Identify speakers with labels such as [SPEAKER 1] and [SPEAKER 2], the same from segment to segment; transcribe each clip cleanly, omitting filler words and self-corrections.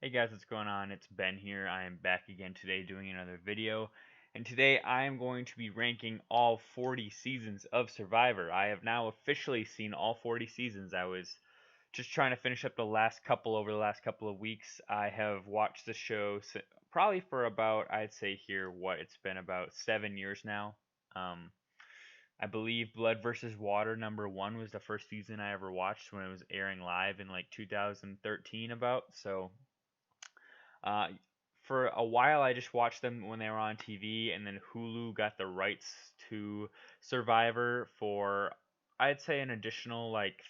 [SPEAKER 1] Hey guys, what's going on? It's Ben here. I am back again today doing another video. And today I am going to be ranking all 40 seasons of Survivor. I have now officially seen all 40 seasons. I was just trying to finish up the last couple over the last couple of weeks. I have watched the show probably for about, I'd say here, it's been about 7 years now. Um, I believe Blood versus Water #1 was the first season I ever watched when it was airing live in like 2013 about. So uh, for a while, I just watched them when they were on TV, and then Hulu got the rights to Survivor for, I'd say, an additional like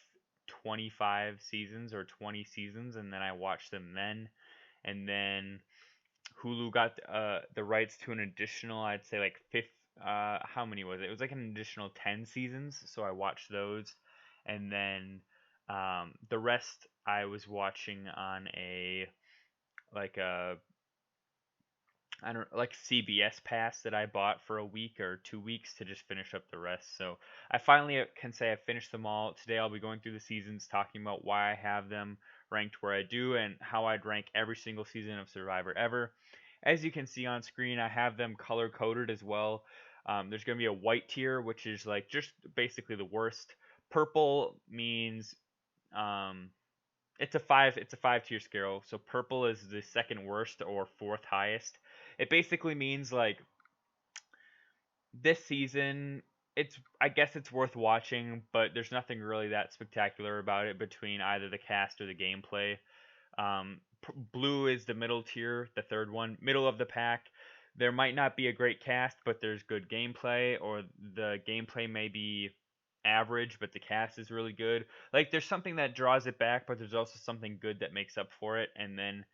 [SPEAKER 1] 25 seasons or 20 seasons, and then I watched them then. And then Hulu got the rights to an additional, I'd say, like fifth. How many was it? It was like an additional 10 seasons, so I watched those, and then the rest I was watching on a like a I don't like CBS pass that I bought for a week or 2 weeks to just finish up the rest. So I finally can say I finished them all. Today I'll be going through the seasons, talking about why I have them ranked where I do and how I'd rank every single season of Survivor ever. As you can see on screen, I have them color coded as well. There's going to be a white tier, which is like just basically the worst. Purple means um, it's a five tier scale. So purple is the second worst or fourth highest. It basically means like this season I guess it's worth watching, but there's nothing really that spectacular about it between either the cast or the gameplay. Blue is the middle tier, the third one, middle of the pack. There might not be a great cast, but there's good gameplay, or the gameplay may be average, but the cast is really good. Like there's something that draws it back, but there's also something good that makes up for it. And then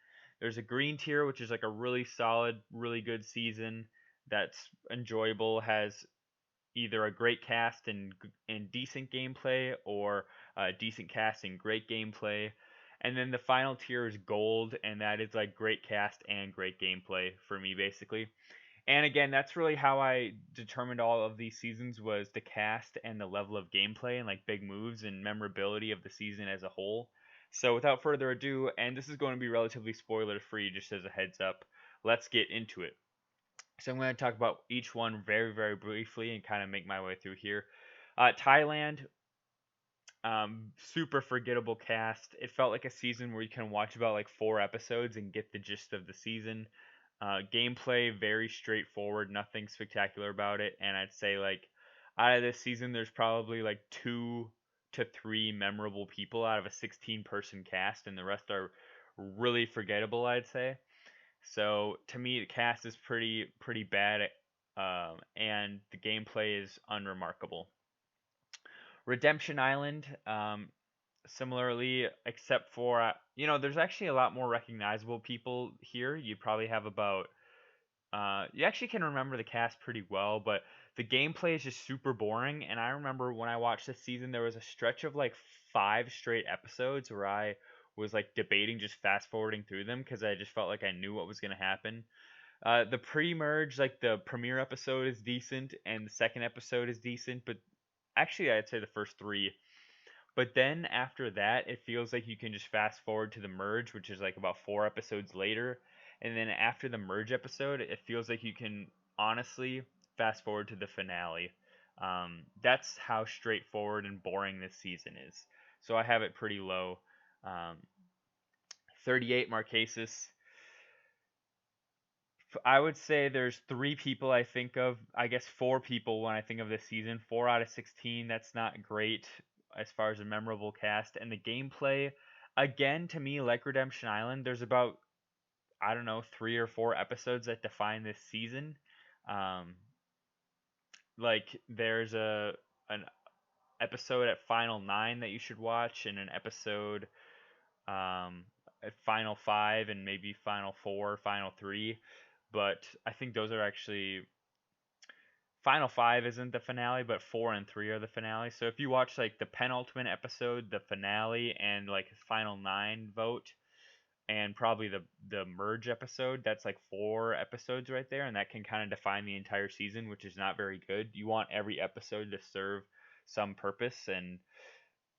[SPEAKER 1] there's a green tier, which is like a really solid, really good season that's enjoyable, has either a great cast and decent gameplay, or a decent cast and great gameplay. And then the final tier is gold, and that is like great cast and great gameplay for me, basically. And again, that's really how I determined all of these seasons, was the cast and the level of gameplay and like big moves and memorability of the season as a whole. So without further ado, and this is going to be relatively spoiler free, just as a heads up, let's get into it. So I'm going to talk about each one very, very briefly and kind of make my way through here. Thailand, super forgettable cast. It felt like a season where you can watch about like 4 episodes and get the gist of the season. Gameplay very straightforward, nothing spectacular about it, and I'd say like out of this season, there's probably like 2 to 3 memorable people out of a 16-person cast, and the rest are really forgettable, I'd say. So to me, the cast is pretty bad, and the gameplay is unremarkable. Redemption Island, similarly, except for there's actually a lot more recognizable people here. You probably have about you actually can remember the cast pretty well, but the gameplay is just super boring. And I remember when I watched this season, there was a stretch of like 5 straight episodes where I was like debating just fast forwarding through them because I just felt like I knew what was gonna happen. The pre-merge, like the premiere episode is decent, and the second episode is decent, but actually I'd say the first three. But then after that, it feels like you can just fast forward to the merge, which is like about 4 episodes later. And then after the merge episode, it feels like you can honestly fast forward to the finale. That's how straightforward and boring this season is. So I have it pretty low. Um, 38 Marquesas. I would say there's 3 people I think of. I guess 4 people when I think of this season. 4 out of 16. That's not great as far as a memorable cast. And the gameplay, again, to me, like Redemption Island, there's about, I don't know, 3 or 4 episodes that define this season. Um, like there's a an episode at Final 9 that you should watch, and an episode at Final 5, and maybe Final 4, Final 3. But I think those are actually Final 5 isn't the finale, but 4 and 3 are the finale. So if you watch like the penultimate episode, the finale, and like Final 9 vote, and probably the merge episode, that's like 4 episodes right there, and that can kind of define the entire season, which is not very good. You want every episode to serve some purpose, and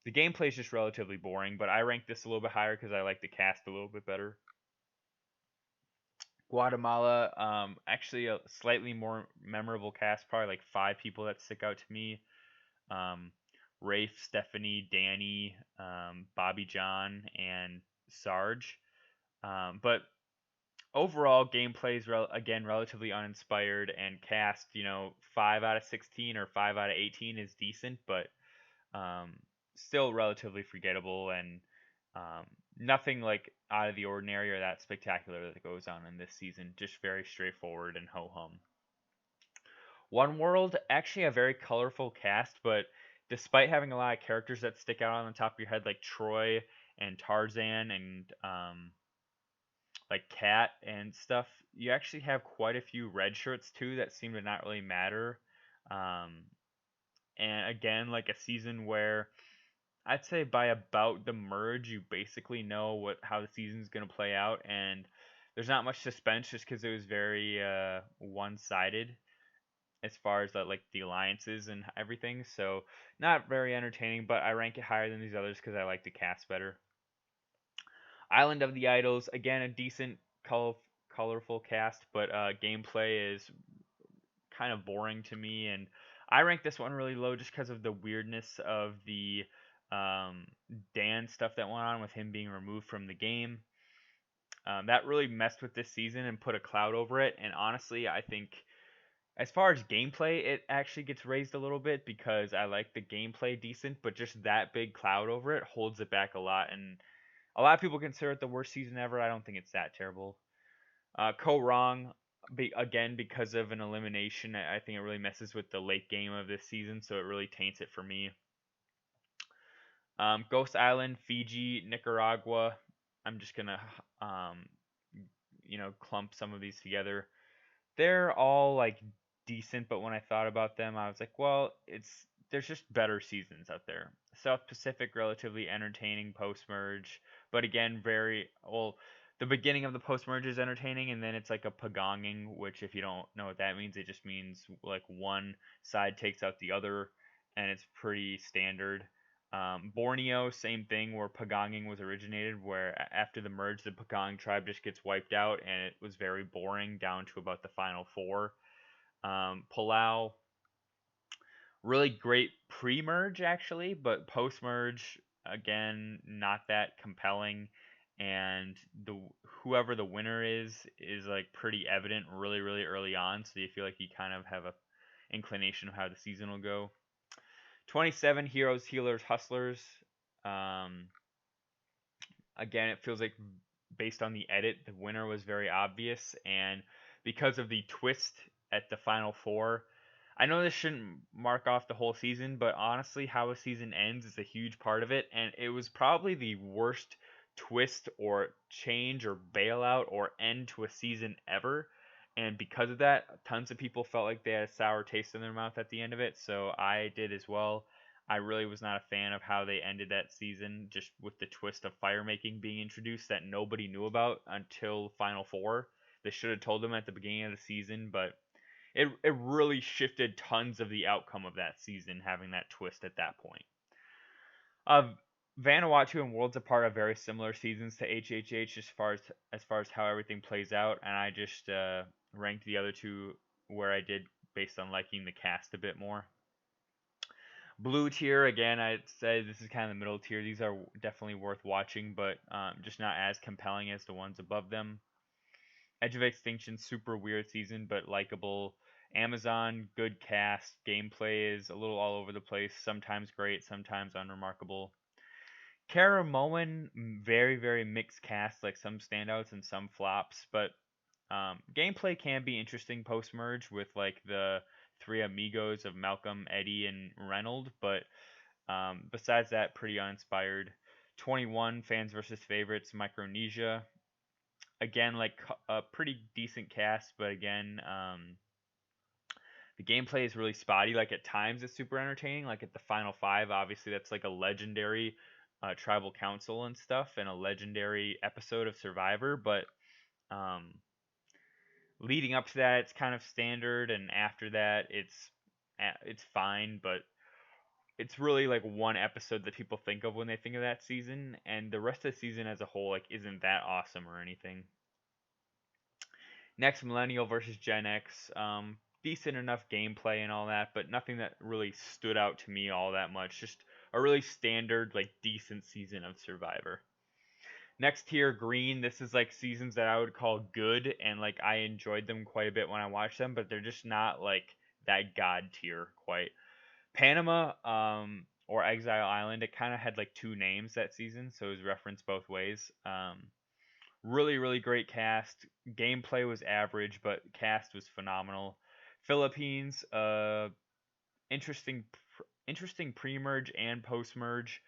[SPEAKER 1] the gameplay is just relatively boring. But I rank this a little bit higher because I like the cast a little bit better. Guatemala, actually a slightly more memorable cast, probably like five people that stick out to me. Um, Rafe, Stephanie, Danny, Bobby John, and Sarge. But overall, gameplay is again relatively uninspired, and cast, 5 out of 16 or 5 out of 18 is decent, but um, still relatively forgettable and um, nothing like out of the ordinary or that spectacular that goes on in this season. Just very straightforward and ho hum. One World, actually a very colorful cast, but despite having a lot of characters that stick out on the top of your head, like Troy and Tarzan and like Cat and stuff, you actually have quite a few red shirts too that seem to not really matter. Um, and again, like a season where I'd say by about the merge, you basically know how the season's gonna play out, and there's not much suspense just because it was very one-sided as far as like the alliances and everything. So not very entertaining, but I rank it higher than these others because I like the cast better. Island of the Idols, again a decent, colorful cast, but gameplay is kind of boring to me, and I rank this one really low just because of the weirdness of the um, Dan stuff that went on with him being removed from the game. That really messed with this season and put a cloud over it. And honestly, I think as far as gameplay, it actually gets raised a little bit because I like the gameplay decent, but just that big cloud over it holds it back a lot. And a lot of people consider it the worst season ever. I don't think it's that terrible. Ko Wrong, again, because of an elimination, I think it really messes with the late game of this season, so it really taints it for me. Ghost Island, Fiji, Nicaragua. I'm just gonna, um, clump some of these together. They're all like decent, but when I thought about them, I was like, well, there's just better seasons out there. South Pacific, relatively entertaining post merge, but again, very well. The beginning of the post merge is entertaining, and then it's like a pagonging, which if you don't know what that means, it just means like one side takes out the other, and it's pretty standard. Borneo, same thing, where pagonging was originated, where after the merge, the Pagong tribe just gets wiped out, and it was very boring down to about the final four. Palau, really great pre-merge actually, but post-merge, again, not that compelling. And whoever the winner is like pretty evident really really early on, so you feel like you kind of have a inclination of how the season will go. 27 Heroes, Healers, Hustlers. Um, Again, it feels like based on the edit, the winner was very obvious, and because of the twist at the final four, I know this shouldn't mark off the whole season, but honestly, how a season ends is a huge part of it, and it was probably the worst twist or change or bailout or end to a season ever. And because of that, tons of people felt like they had a sour taste in their mouth at the end of it, so I did as well. I really was not a fan of how they ended that season, just with the twist of fire making being introduced that nobody knew about until Final Four. They should have told them at the beginning of the season, but it really shifted tons of the outcome of that season having that twist at that point. Uh, Vanuatu and Worlds Apart are very similar seasons to HHH as far as how everything plays out, and I just ranked the other two where I did based on liking the cast a bit more. Blue tier, again, I'd say this is kind of the middle tier. These are definitely worth watching, but just not as compelling as the ones above them. Edge of Extinction, super weird season, but likable. Amazon, good cast. Gameplay is a little all over the place. Sometimes great, sometimes unremarkable. Caramoan, very, very mixed cast, like some standouts and some flops, but gameplay can be interesting post merge with like the three amigos of Malcolm, Eddie, and Reynold, but besides that, pretty uninspired. 21 fans versus favorites, Micronesia. Again, like a pretty decent cast, but again, the gameplay is really spotty. Like at times, it's super entertaining. Like at the final five, obviously that's like a legendary tribal council and stuff, and a legendary episode of Survivor. But um, leading up to that, it's kind of standard, and after that, it's fine. But it's really like one episode that people think of when they think of that season, and the rest of the season as a whole like isn't that awesome or anything. Next, Millennial versus Gen X. Decent enough gameplay and all that, but nothing that really stood out to me all that much. Just a really standard, like decent season of Survivor. Next tier, Green. This is like seasons that I would call good, and like I enjoyed them quite a bit when I watched them, but they're just not like that god tier quite. Panama, or Exile Island, it kind of had like two names that season, so it was referenced both ways. Really, really great cast. Gameplay was average, but cast was phenomenal. Philippines, interesting, interesting pre-merge and post-merge,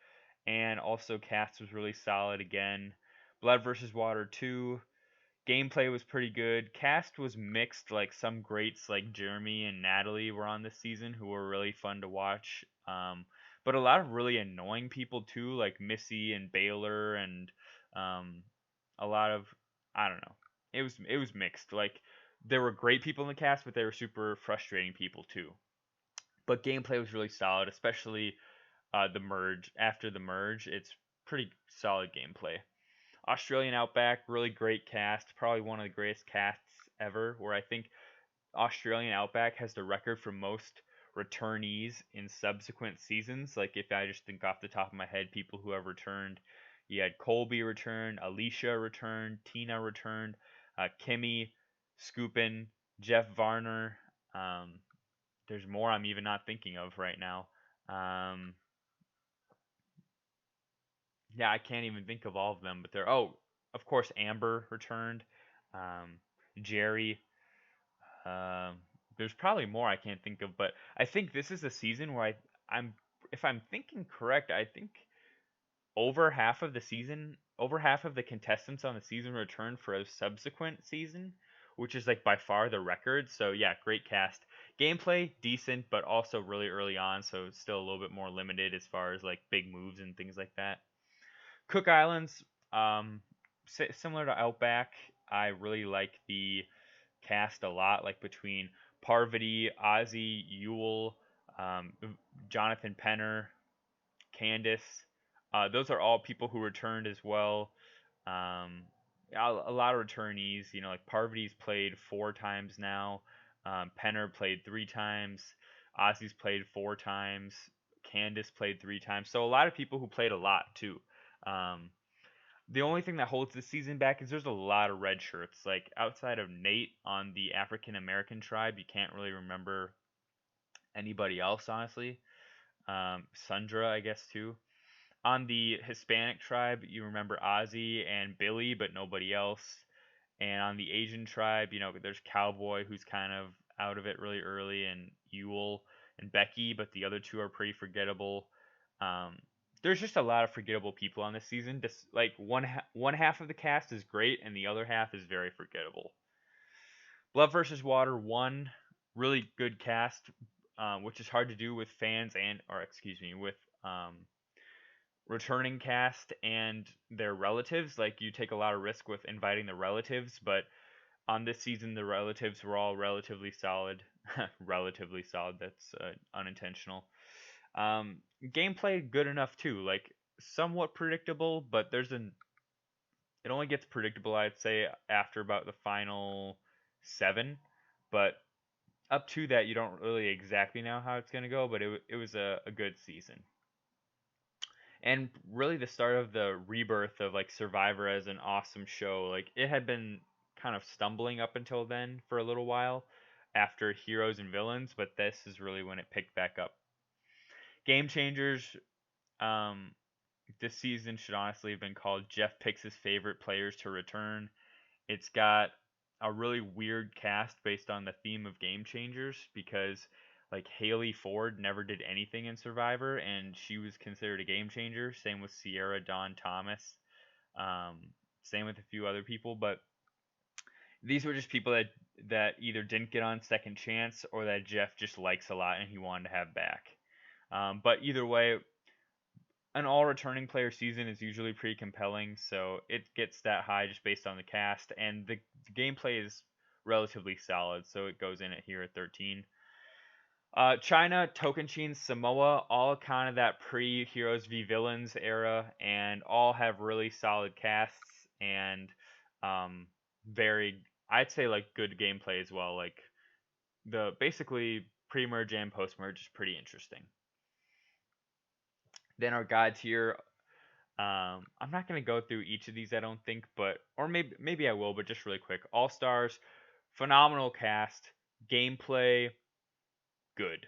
[SPEAKER 1] and also cast was really solid again. Blood versus Water 2, gameplay was pretty good. Cast was mixed, like some greats like Jeremy and Natalie were on this season who were really fun to watch. But a lot of really annoying people too, like Missy and Baylor and um, a lot of, I don't know. It was mixed. Like there were great people in the cast, but they were super frustrating people too. But gameplay was really solid, especially the merge. After the merge, it's pretty solid gameplay. Australian Outback, really great cast, probably one of the greatest casts ever. Where I think Australian Outback has the record for most returnees in subsequent seasons. Like if I just think off the top of my head, people who have returned, you had Colby return, Alicia returned, Tina returned, Kimmy, Scoopin, Jeff Varner. Um, there's more I'm even not thinking of right now. Um, yeah, I can't even think of all of them, but they're, oh, of course Amber returned, um, Jerry. Um, there's probably more I can't think of, but I think this is a season where I'm if I'm thinking correct, I think over half of the contestants on the season returned for a subsequent season, which is like by far the record. So yeah, great cast. Gameplay decent, but also really early on, so it's still a little bit more limited as far as like big moves and things like that. Cook Islands, um, similar to Outback, I really like the cast a lot, like between Parvati, Ozzy, Yule, um, Jonathan Penner, Candace. Those are all people who returned as well. Um, a lot of returnees, like Parvati's played 4 times now. Penner played 3 times. Ozzy's played 4 times. Candace played 3 times. So a lot of people who played a lot too. Um, the only thing that holds this season back is there's a lot of red shirts. Like outside of Nate on the African American tribe, you can't really remember anybody else, honestly. Sundra, I guess, too. On the Hispanic tribe, you remember Ozzy and Billy, but nobody else. And on the Asian tribe, there's Cowboy, who's kind of out of it really early, and Yule and Becky, but the other two are pretty forgettable. Um, there's just a lot of forgettable people on this season. Just like one half of the cast is great, and the other half is very forgettable. Blood versus Water 1, really good cast, which is hard to do with fans or excuse me, with returning cast and their relatives. Like you take a lot of risk with inviting the relatives, but on this season the relatives were all relatively solid. Relatively solid. That's unintentional. Gameplay good enough too. Like somewhat predictable, but it only gets predictable I'd say after about the final 7, but up to that you don't really exactly know how it's gonna go. But it was a good season. And really the start of the rebirth of like Survivor as an awesome show. Like it had been kind of stumbling up until then for a little while after Heroes and Villains, but this is really when it picked back up. Game Changers, um, this season should honestly have been called Jeff Picks His Favorite Players to Return. It's got a really weird cast based on the theme of Game Changers because like Haley Ford never did anything in Survivor and she was considered a game changer. Same with Sierra Dawn Thomas. Um, Same with a few other people, but these were just people that either didn't get on second chance or that Jeff just likes a lot and he wanted to have back. But either way, an all returning player season is usually pretty compelling, so it gets that high just based on the cast, and the gameplay is relatively solid, so it goes in at here at 13. China, Tocantins, Samoa, all kind of that pre Heroes v Villains era, and all have really solid casts and very I'd say like good gameplay as well. Like the basically pre-merge and post-merge is pretty interesting. Then our guides here. I'm not gonna go through each of these, I don't think, but or maybe I will, but just really quick. All Stars, phenomenal cast, gameplay, good,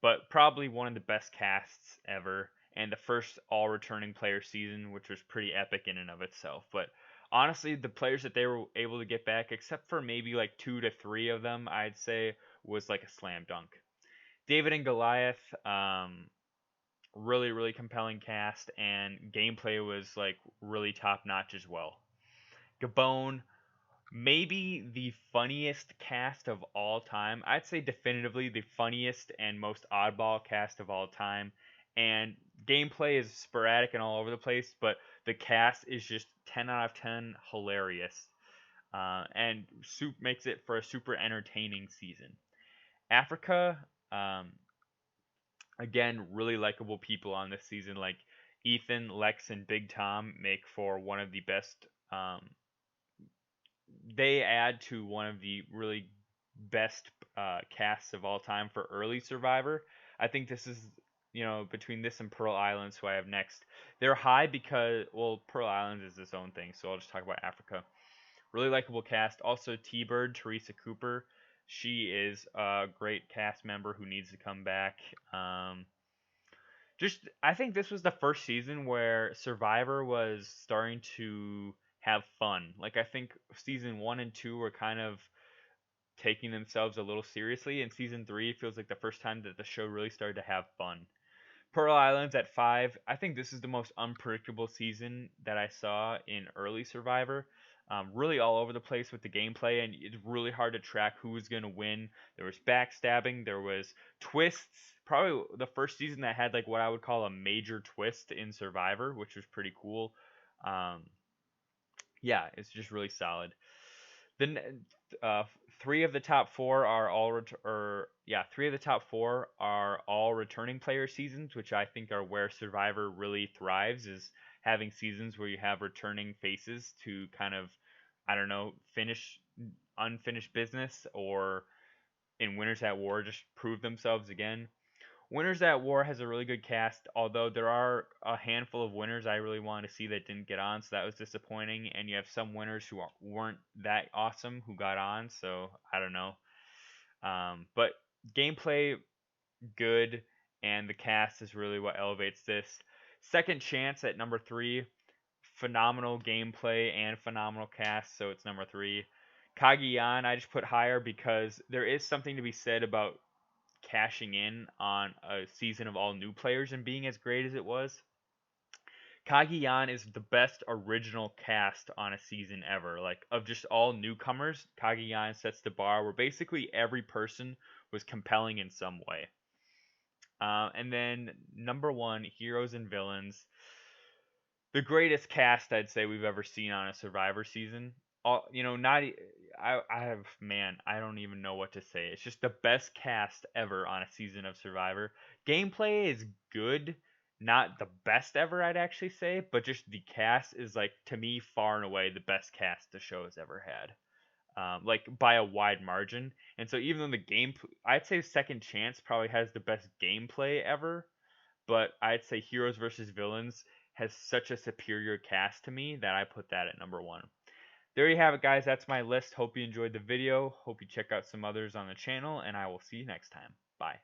[SPEAKER 1] but probably one of the best casts ever, and the first all returning player season, which was pretty epic in and of itself. But honestly, the players that they were able to get back, except for maybe like 2 to 3 of them, I'd say was like a slam dunk. David and Goliath, really compelling cast, and gameplay was like really top notch as well. Gabon, maybe the funniest cast of all time. I'd say definitively the funniest and most oddball cast of all time. And gameplay is sporadic and all over the place, but the cast is just 10 out of 10 hilarious. And Soup makes it for a super entertaining season. Africa, um, again, really likable people on this season, like Ethan, Lex, and Big Tom make for one of the best. They add to one of the really best casts of all time for early Survivor. I think this is, between this and Pearl Islands, who I have next. They're high because, well, Pearl Islands is its own thing, so I'll just talk about Africa. Really likable cast. Also, T-Bird, Teresa Cooper. She is a great cast member who needs to come back. Just I think this was the first season where Survivor was starting to have fun. Like I think season 1 and 2 were kind of taking themselves a little seriously, and season 3 feels like the first time that the show really started to have fun. Pearl Islands at 5. I think this is the most unpredictable season that I saw in early Survivor. Really all over the place with the gameplay, and it's really hard to track who was going to win. There was backstabbing, there was twists. Probably the first season that had like what I would call a major twist in Survivor, which was pretty cool. Um, yeah, it's just really solid. Then uh, three of the top four are all three of the top four are all returning player seasons, which I think are where Survivor really thrives, is having seasons where you have returning faces to kind of, I don't know, finish unfinished business, or in Winners at War just prove themselves again. Winners at War has a really good cast, although there are a handful of winners I really wanted to see that didn't get on, so that was disappointing. And you have some winners who weren't that awesome who got on, so I don't know. But gameplay good, and the cast is really what elevates this. Second Chance at number 3, phenomenal gameplay and phenomenal cast, so it's number 3. Cagayan I just put higher because there is something to be said about cashing in on a season of all new players and being as great as it was. Cagayan is the best original cast on a season ever. Like, of just all newcomers, Cagayan sets the bar where basically every person was compelling in some way. And then number 1, Heroes and Villains. The greatest cast I'd say we've ever seen on a Survivor season. Not I have, man, I don't even know what to say. It's just the best cast ever on a season of Survivor. Gameplay is good, not the best ever, I'd actually say, but just the cast is like, to me, far and away the best cast the show has ever had. Like by a wide margin. And so even though the game, I'd say Second Chance probably has the best gameplay ever, but I'd say Heroes versus Villains has such a superior cast to me that I put that at number 1. There you have it, guys. That's my list. Hope you enjoyed the video. Hope you check out some others on the channel, and I will see you next time. Bye.